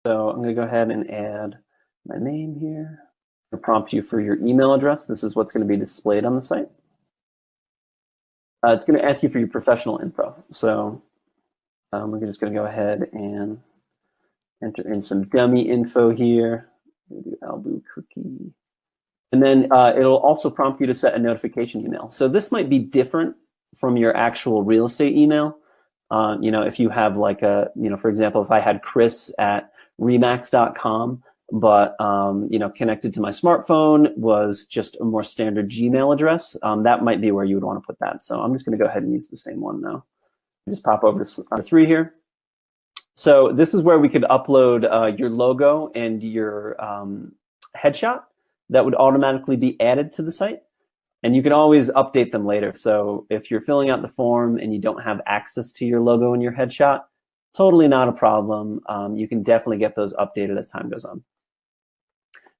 So I'm going to go ahead and add my name here. It'll prompt you for your email address. This is what's going to be displayed on the site. It's going to ask you for your professional info. So we're just going to go ahead and enter in some dummy info here. We'll do Albuquerque. And then it'll also prompt you to set a notification email. So this might be different from your actual real estate email. If you have like a, for example, if I had chris@remax.com, but, connected to my smartphone was just a more standard Gmail address, that might be where you would want to put that. So I'm just going to go ahead and use the same one now. Just pop over to number 3 here. So this is where we could upload your logo and your headshot that would automatically be added to the site. And you can always update them later. So if you're filling out the form and you don't have access to your logo and your headshot, totally not a problem. You can definitely get those updated as time goes on.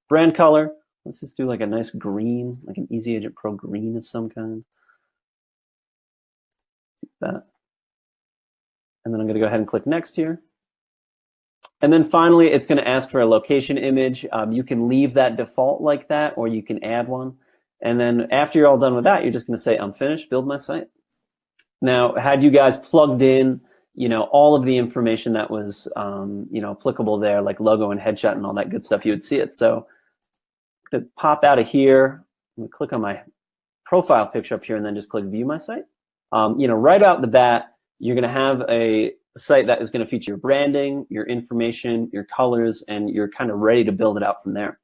Brand color, let's just do like a nice green, like an EasyAgentPro green of some kind. See that. And then I'm going to go ahead and click next here. And then finally, it's going to ask for a location image. You can leave that default like that, or you can add one. And then after you're all done with that, you're just going to say, I'm finished, build my site. Now, had you guys plugged in, all of the information that was, applicable there, like logo and headshot and all that good stuff, you would see it. So to pop out of here, I'm going to click on my profile picture up here and then just click view my site. Right out the bat, you're going to have a site that is going to feature your branding, your information, your colors, and you're kind of ready to build it out from there.